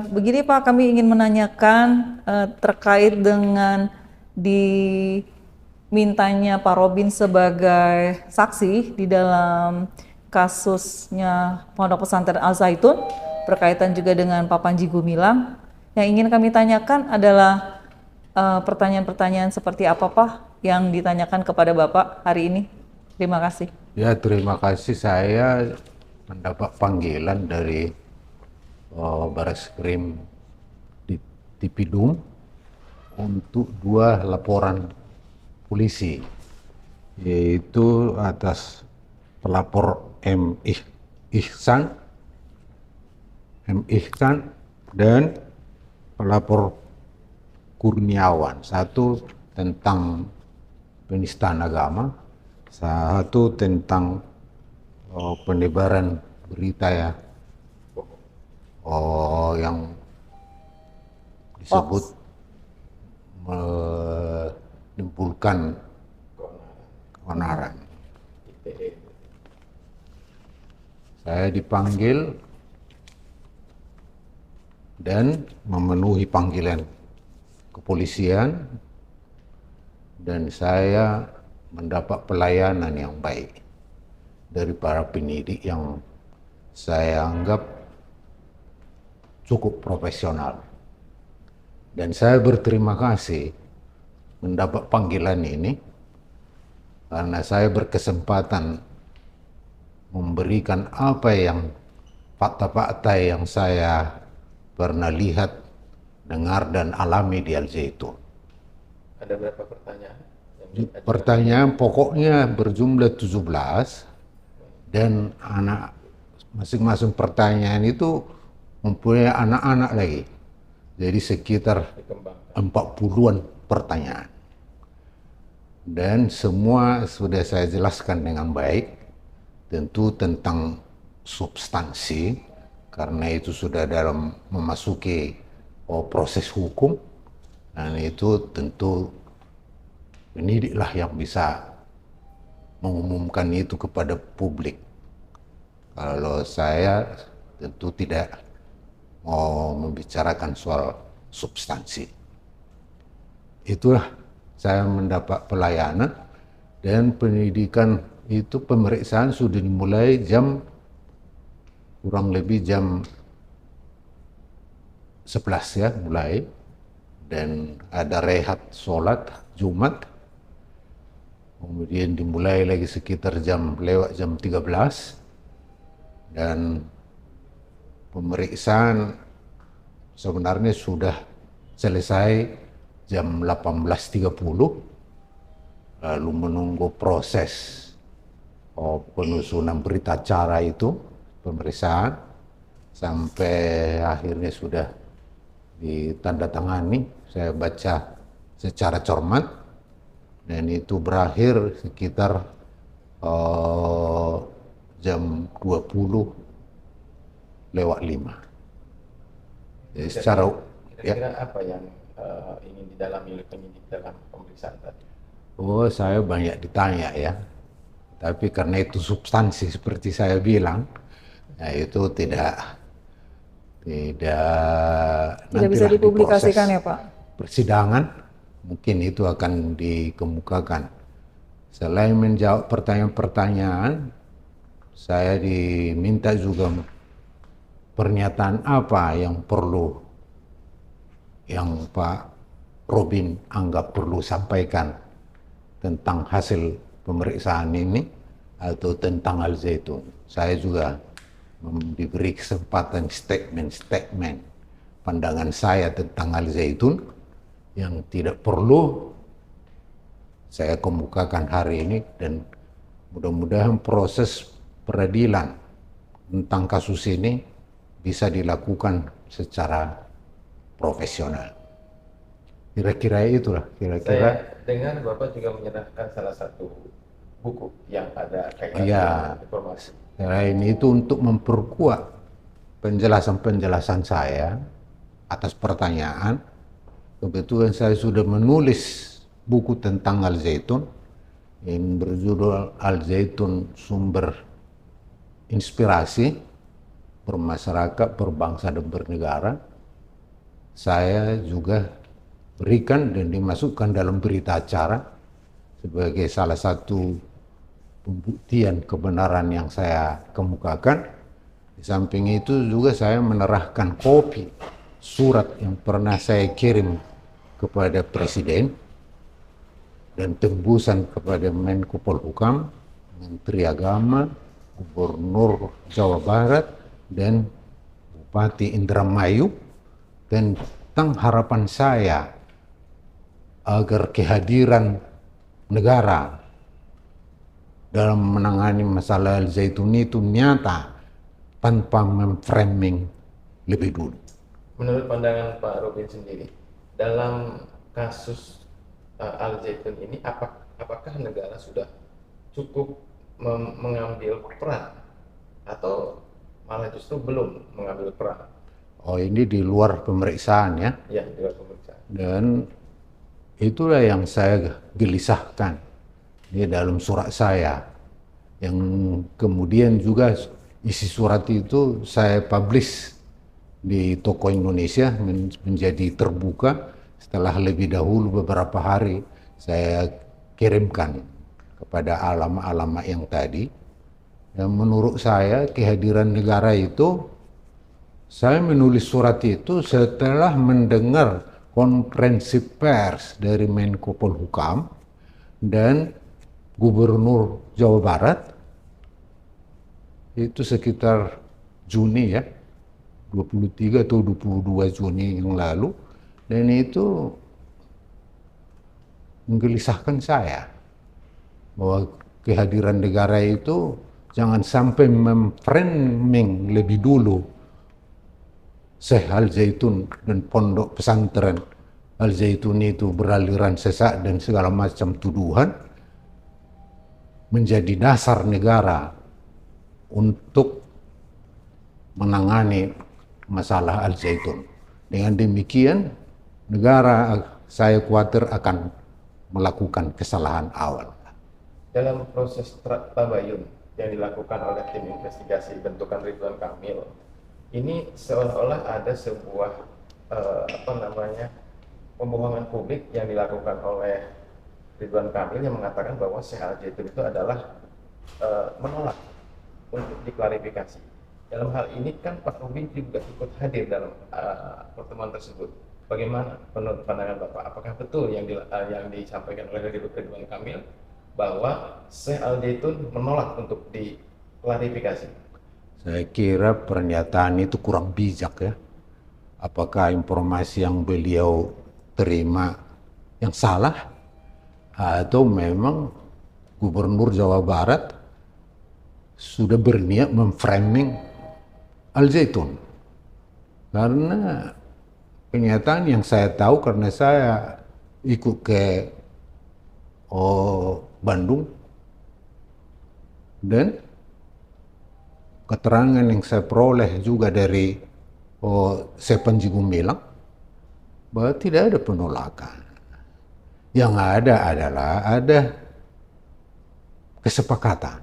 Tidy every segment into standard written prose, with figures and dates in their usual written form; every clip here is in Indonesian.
Begini Pak, kami ingin menanyakan terkait dengan dimintanya Pak Robin sebagai saksi di dalam kasusnya Pondok Pesantren Al Zaitun berkaitan juga dengan Pak Panji Gumilang. Yang ingin kami tanyakan adalah pertanyaan-pertanyaan seperti apa Pak yang ditanyakan kepada Bapak hari ini. Terima kasih. Ya, terima kasih. Saya mendapat panggilan dari Bareskrim di Tipidum untuk 2 laporan polisi, yaitu atas pelapor Ihsan dan pelapor Kurniawan. Satu tentang penistaan agama, satu tentang penyebaran berita ya, yang disebut menimbulkan keonaran. Saya dipanggil dan memenuhi panggilan kepolisian, dan saya mendapat pelayanan yang baik dari para penyidik yang saya anggap cukup profesional. Dan saya berterima kasih mendapat panggilan ini karena saya berkesempatan memberikan apa yang fakta-fakta yang saya pernah lihat, dengar, dan alami di Al Zaitun. Ada berapa pertanyaan? Pertanyaan pokoknya berjumlah 17, dan anak masing-masing pertanyaan itu mempunyai anak-anak lagi. Jadi sekitar 40-an pertanyaan. Dan semua sudah saya jelaskan dengan baik, tentu tentang substansi, karena itu sudah dalam memasuki proses hukum, dan itu tentu penyidiklah yang bisa mengumumkan itu kepada publik. Kalau saya tentu tidak mau membicarakan soal substansi. Itulah saya mendapat pelayanan, dan penyidikan itu, pemeriksaan sudah dimulai kurang lebih jam 11 ya mulai, dan ada rehat sholat Jumat. Kemudian dimulai lagi sekitar lewat jam 13, dan pemeriksaan sebenarnya sudah selesai jam 18.30, lalu menunggu proses penyusunan berita acara itu, pemeriksaan, sampai akhirnya sudah ditandatangani. Saya baca secara cermat, dan itu berakhir sekitar jam 20:05. Jadi secara kira-kira apa yang ingin didalami oleh penyidik dalam pemeriksaan tadi? saya banyak ditanya ya, tapi karena itu substansi seperti saya bilang, ya itu tidak bisa dipublikasikan ya Pak? Persidangan mungkin itu akan dikemukakan. Selain menjawab pertanyaan-pertanyaan, saya diminta juga pernyataan apa yang Pak Robin anggap perlu sampaikan tentang hasil pemeriksaan ini atau tentang Al Zaitun. Saya juga diberi kesempatan statement pandangan saya tentang Al Zaitun yang tidak perlu saya kemukakan hari ini, dan mudah-mudahan proses peradilan tentang kasus ini bisa dilakukan secara profesional. Kira-kira itulah, Saya dengar Bapak juga menyerahkan salah satu buku yang ada kaitan ya, dengan informasi. Selain itu untuk memperkuat penjelasan-penjelasan saya atas pertanyaan, kebetulan saya sudah menulis buku tentang Al Zaitun yang berjudul Al Zaitun Sumber Inspirasi, bermasyarakat, berbangsa dan bernegara, saya juga berikan dan dimasukkan dalam berita acara sebagai salah satu pembuktian kebenaran yang saya kemukakan. Di samping itu juga saya menyerahkan kopi surat yang pernah saya kirim kepada Presiden dan tembusan kepada Menko Polhukam, Menteri Agama, Gubernur Jawa Barat, dan Bupati Indramayu tentang harapan saya agar kehadiran negara dalam menangani masalah Al Zaitun itu nyata tanpa memframing lebih dulu. Menurut pandangan Pak Robin sendiri, dalam kasus Al Zaitun ini, apakah negara sudah cukup mengambil peran atau malah justru belum mengambil peran? Oh, ini di luar pemeriksaan ya. Ya, di luar pemeriksaan. Dan itulah yang saya gelisahkan di dalam surat saya, yang kemudian juga isi surat itu saya publish di Toko Indonesia menjadi terbuka setelah lebih dahulu beberapa hari saya kirimkan kepada alamat-alamat yang tadi. Dan menurut saya kehadiran negara itu, saya menulis surat itu setelah mendengar konferensi pers dari Menko Polhukam dan Gubernur Jawa Barat itu sekitar Juni ya, 23 atau 22 Juni yang lalu, dan itu menggelisahkan saya bahwa kehadiran negara itu jangan sampai memframing lebih dulu Syekh Al Zaitun dan pondok pesantren Al Zaitun itu beraliran sesat dan segala macam tuduhan menjadi dasar negara untuk menangani masalah Al Zaitun. Dengan demikian, negara saya khawatir akan melakukan kesalahan awal. Dalam proses tabayun yang dilakukan oleh tim investigasi bentukan Ridwan Kamil, ini seolah-olah ada sebuah pembohongan publik yang dilakukan oleh Ridwan Kamil yang mengatakan bahwa Syekh Al Zaitun itu adalah menolak untuk diklarifikasi. Dalam hal ini kan Pak Robin juga ikut hadir dalam pertemuan tersebut. Bagaimana menurut pandangan Bapak? Apakah betul yang disampaikan oleh Ridwan Kamil bahwa Syekh Al Zaitun menolak untuk diklarifikasi? Saya kira pernyataan itu kurang bijak ya. Apakah informasi yang beliau terima yang salah, atau memang Gubernur Jawa Barat sudah berniat memframing Al Zaitun? Karena kenyataan yang saya tahu, karena saya ikut ke Bandung, dan keterangan yang saya peroleh juga dari Syekh Panji Gumilang bahwa tidak ada penolakan. Yang ada adalah ada kesepakatan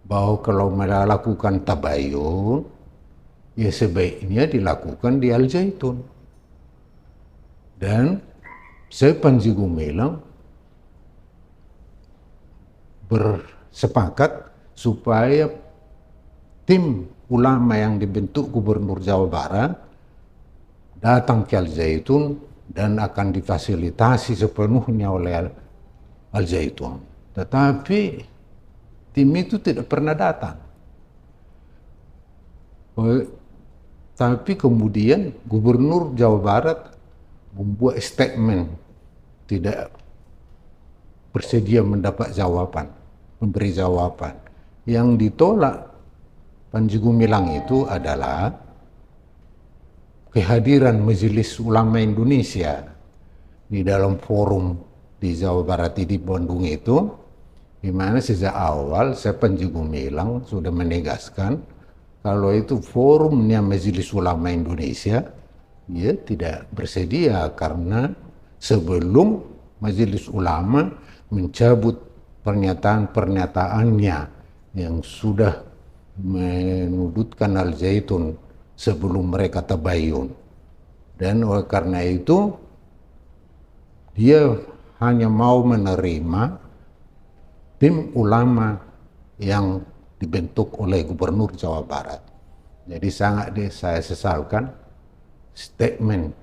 bahwa kalau melakukan tabayun, ya sebaiknya dilakukan di Al Zaitun. Dan Syekh Panji Gumilang bersepakat supaya tim ulama yang dibentuk Gubernur Jawa Barat datang ke Al Zaitun dan akan difasilitasi sepenuhnya oleh Al Zaitun. Tetapi tim itu tidak pernah datang. Tapi kemudian Gubernur Jawa Barat membuat statement tidak bersedia mendapat jawaban, memberi jawaban. Yang ditolak Panji Gumilang itu adalah kehadiran Majelis Ulama Indonesia di dalam forum di Jawa Barat di Bandung itu, di mana sejak awal saya Panji Gumilang sudah menegaskan kalau itu forumnya Majelis Ulama Indonesia, dia tidak bersedia karena sebelum Majelis Ulama mencabut pernyataan-pernyataannya yang sudah menudutkan Al Zaitun sebelum mereka tabayun. Dan oleh karena itu dia hanya mau menerima tim ulama yang dibentuk oleh Gubernur Jawa Barat. Jadi sangat saya sesalkan statement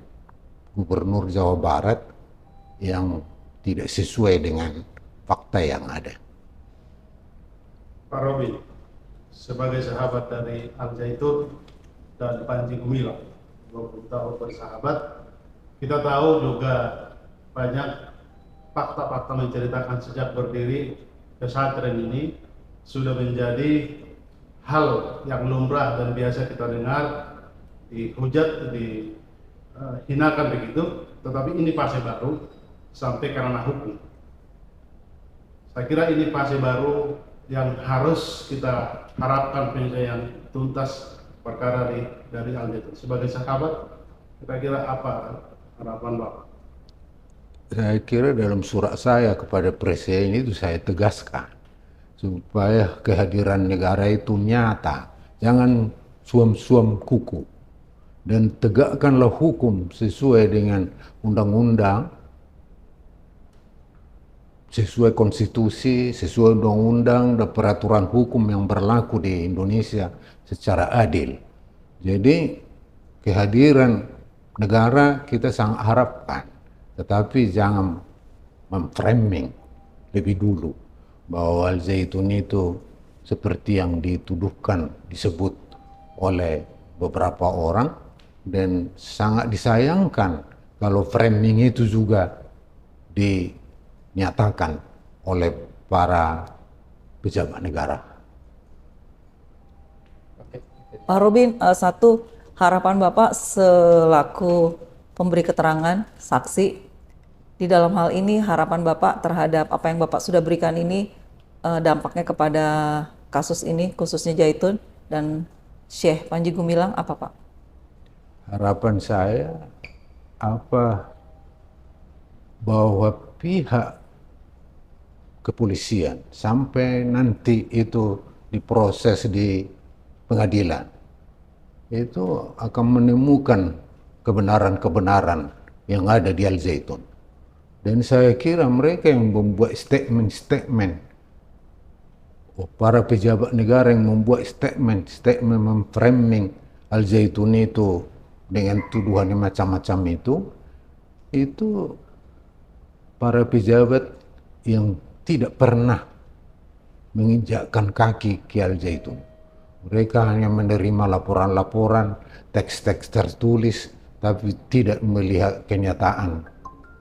Gubernur Jawa Barat yang tidak sesuai dengan fakta yang ada. Pak Robi, sebagai sahabat dari Al Zaitun dan Panji Gumilang, 20 tahun bersahabat, kita tahu juga banyak fakta-fakta menceritakan sejak berdiri pesantren ini sudah menjadi hal yang lumrah dan biasa kita dengar, dihujat, dihinakan begitu, tetapi ini fase baru sampai karena hukum. Saya kira ini fase baru yang harus kita harapkan penyelesaian tuntas perkara dari Al Zaitun. Sebagai sahabat, kira-kira apa harapan Bapak? Saya kira dalam surat saya kepada Presiden itu saya tegaskan supaya kehadiran negara itu nyata, jangan suam-suam kuku, dan tegakkanlah hukum sesuai dengan undang-undang, sesuai konstitusi, sesuai undang-undang dan peraturan hukum yang berlaku di Indonesia secara adil. Jadi kehadiran negara kita sangat harapkan, tetapi jangan memframing lebih dulu bahwa Al Zaitun itu seperti yang dituduhkan, disebut oleh beberapa orang, dan sangat disayangkan kalau framing itu juga dinyatakan oleh para pejabat negara. Pak Robin, satu harapan Bapak selaku pemberi keterangan, saksi, di dalam hal ini harapan Bapak terhadap apa yang Bapak sudah berikan ini, dampaknya kepada kasus ini, khususnya Zaitun dan Syekh Panji Gumilang, apa Pak? Harapan saya bahwa pihak kepolisian sampai nanti itu diproses di pengadilan itu akan menemukan kebenaran-kebenaran yang ada di Al Zaitun. Dan saya kira mereka yang membuat statement-statement, para pejabat negara yang membuat statement memframing Al Zaitun itu dengan tuduhan yang macam-macam itu para pejabat yang tidak pernah menginjakkan kaki ke Al Zaitun. Mereka hanya menerima laporan-laporan, teks-teks tertulis, tapi tidak melihat kenyataan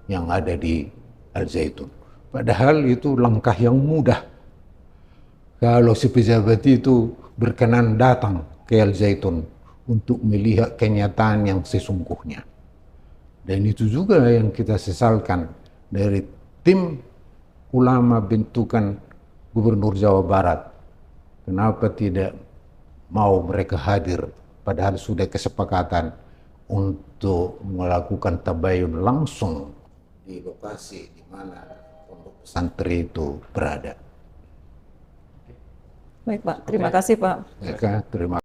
yang ada di Al Zaitun. Padahal itu langkah yang mudah. Kalau si pejabat itu berkenan datang ke Al Zaitun untuk melihat kenyataan yang sesungguhnya. Dan itu juga yang kita sesalkan dari tim ulama bentukan Gubernur Jawa Barat. Kenapa tidak mau mereka hadir, padahal sudah kesepakatan untuk melakukan tabayun langsung di lokasi di mana pondok pesantren itu berada. Baik Pak, terima kasih Pak. Ya, terima